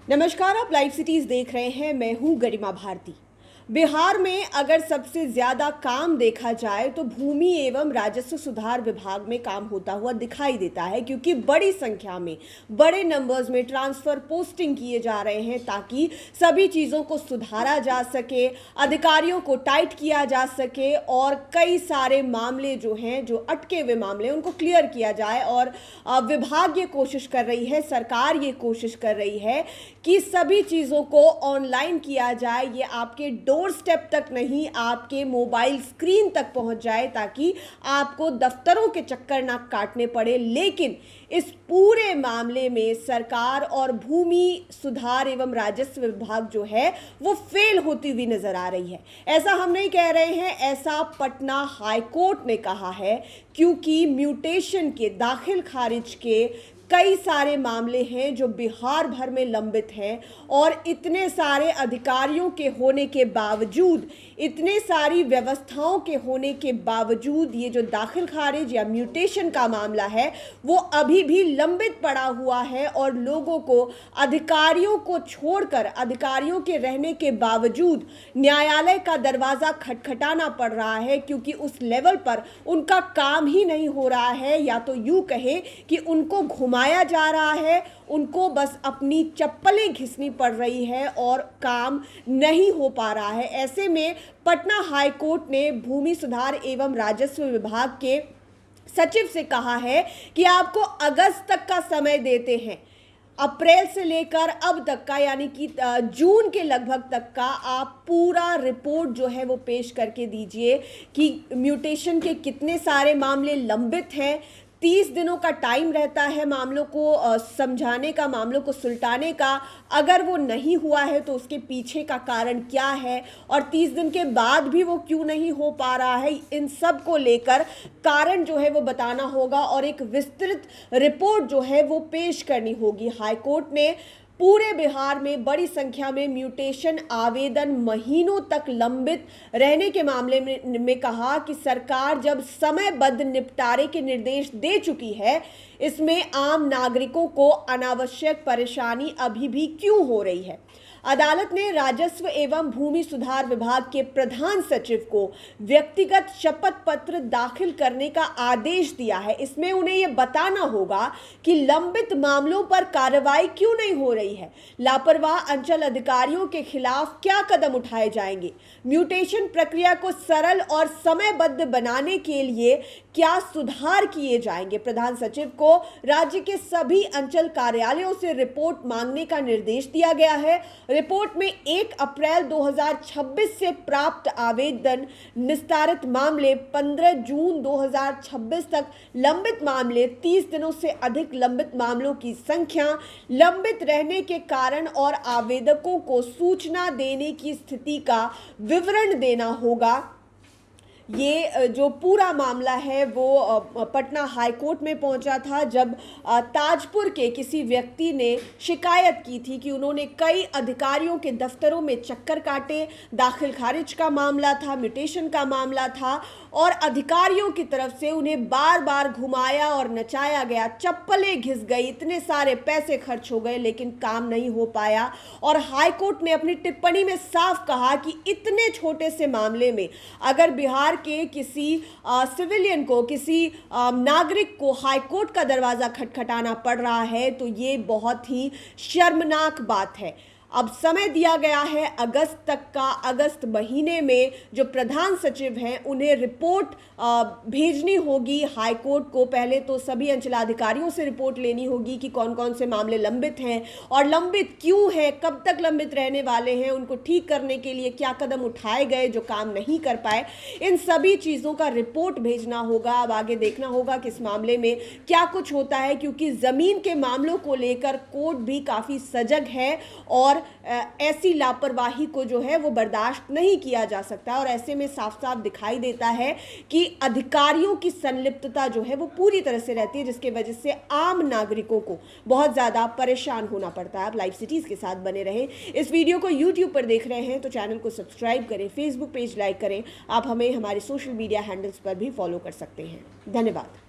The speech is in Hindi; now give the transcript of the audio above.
नमस्कार, आप लाइव सिटीज देख रहे हैं। मैं हूं गरिमा भारती। बिहार में अगर सबसे ज्यादा काम देखा जाए तो भूमि एवं राजस्व सुधार विभाग में काम होता हुआ दिखाई देता है, क्योंकि बड़ी संख्या में बड़े नंबर्स में ट्रांसफर पोस्टिंग किए जा रहे हैं ताकि सभी चीज़ों को सुधारा जा सके, अधिकारियों को टाइट किया जा सके और कई सारे मामले जो हैं, जो अटके हुए मामले, उनको क्लियर किया जाए। और विभाग ये कोशिश कर रही है, सरकार ये कोशिश कर रही है कि सभी चीज़ों को ऑनलाइन किया जाए। ये आपके डोर स्टेप तक नहीं, आपके मोबाइल स्क्रीन तक पहुंच जाए ताकि आपको दफ्तरों के चक्कर ना काटने पड़े। लेकिन इस पूरे मामले में सरकार और भूमि सुधार एवं राजस्व विभाग जो है वो फेल होती हुई नजर आ रही है। ऐसा हम नहीं कह रहे हैं, ऐसा पटना हाईकोर्ट ने कहा है, क्योंकि म्यूटेशन के दाखिल खारिज के कई सारे मामले हैं जो बिहार भर में लंबित हैं और इतने सारे अधिकारियों के होने के बावजूद, इतने सारी व्यवस्थाओं के होने के बावजूद ये जो दाखिल खारिज या म्यूटेशन का मामला है वो अभी भी लंबित पड़ा हुआ है। और लोगों को अधिकारियों को छोड़कर, अधिकारियों के रहने के बावजूद न्यायालय का दरवाज़ा खटखटाना पड़ रहा है, क्योंकि उस लेवल पर उनका काम ही नहीं हो रहा है। या तो यूँ कहें कि उनको घुमाया जा रहा है, उनको बस अपनी चप्पलें घिसनी पड़ रही है और काम नहीं हो पा रहा है। ऐसे में पटना हाईकोर्ट ने भूमि सुधार एवं राजस्व विभाग के सचिव से कहा है कि आपको अगस्त तक का समय देते हैं, अप्रैल से लेकर अब तक का, यानी कि जून के लगभग तक का आप पूरा रिपोर्ट जो है वो पेश करके दीजिए कि म्यूटेशन के कितने सारे मामले लंबित हैं। 30 दिनों का टाइम रहता है मामलों को समझाने का, मामलों को सुलटाने का। अगर वो नहीं हुआ है तो उसके पीछे का कारण क्या है और 30 दिन के बाद भी वो क्यों नहीं हो पा रहा है, इन सब को लेकर कारण जो है वो बताना होगा और एक विस्तृत रिपोर्ट जो है वो पेश करनी होगी। हाईकोर्ट ने पूरे बिहार में बड़ी संख्या में म्यूटेशन आवेदन महीनों तक लंबित रहने के मामले में कहा कि सरकार जब समयबद्ध निपटारे के निर्देश दे चुकी है, इसमें आम नागरिकों को अनावश्यक परेशानी अभी भी क्यों हो रही है। अदालत ने राजस्व एवं भूमि सुधार विभाग के प्रधान सचिव को व्यक्तिगत शपथ पत्र दाखिल करने का आदेश दिया है। इसमें उन्हें यह बताना होगा कि लंबित मामलों पर कार्रवाई क्यों नहीं हो रही है, लापरवाह अंचल अधिकारियों के खिलाफ क्या कदम उठाए जाएंगे, म्यूटेशन प्रक्रिया को सरल और समयबद्ध बनाने के लिए क्या सुधार किए जाएंगे। प्रधान सचिव को राज्य के सभी अंचल कार्यालयों से रिपोर्ट मांगने का निर्देश दिया गया है। रिपोर्ट में 1 अप्रैल 2026 से प्राप्त आवेदन निस्तारित मामले, 15 जून 2026 तक लंबित मामले, 30 दिनों से अधिक लंबित मामलों की संख्या, लंबित रहने के कारण और आवेदकों को सूचना देने की स्थिति का विवरण देना होगा। ये जो पूरा मामला है वो पटना हाईकोर्ट में पहुंचा था जब ताजपुर के किसी व्यक्ति ने शिकायत की थी कि उन्होंने कई अधिकारियों के दफ्तरों में चक्कर काटे। दाखिल खारिज का मामला था, म्यूटेशन का मामला था और अधिकारियों की तरफ से उन्हें बार बार घुमाया और नचाया गया, चप्पलें घिस गई, इतने सारे पैसे खर्च हो गए लेकिन काम नहीं हो पाया। और हाईकोर्ट ने अपनी टिप्पणी में साफ कहा कि इतने छोटे से मामले में अगर बिहार के किसी सिविलियन को, किसी नागरिक को हाईकोर्ट का दरवाजा खटखटाना पड़ रहा है तो ये बहुत ही शर्मनाक बात है। अब समय दिया गया है अगस्त तक का। अगस्त महीने में जो प्रधान सचिव हैं उन्हें रिपोर्ट भेजनी होगी हाईकोर्ट को। पहले तो सभी अंचलाधिकारियों से रिपोर्ट लेनी होगी कि कौन कौन से मामले लंबित हैं और लंबित क्यों हैं, कब तक लंबित रहने वाले हैं, उनको ठीक करने के लिए क्या कदम उठाए गए जो काम नहीं कर पाए। इन सभी चीज़ों का रिपोर्ट भेजना होगा। अब आगे देखना होगा कि इस मामले में क्या कुछ होता है, क्योंकि ज़मीन के मामलों को लेकर कोर्ट भी काफ़ी सजग है और ऐसी लापरवाही को जो है वो बर्दाश्त नहीं किया जा सकता। और ऐसे में साफ साफ दिखाई देता है कि अधिकारियों की संलिप्तता जो है वो पूरी तरह से रहती है, जिसके वजह से आम नागरिकों को बहुत ज़्यादा परेशान होना पड़ता है। आप लाइव सिटीज़ के साथ बने रहें। इस वीडियो को यूट्यूब पर देख रहे हैं तो चैनल को सब्सक्राइब करें, फेसबुक पेज लाइक करें। आप हमें हमारे सोशल मीडिया हैंडल्स पर भी फॉलो कर सकते हैं। धन्यवाद।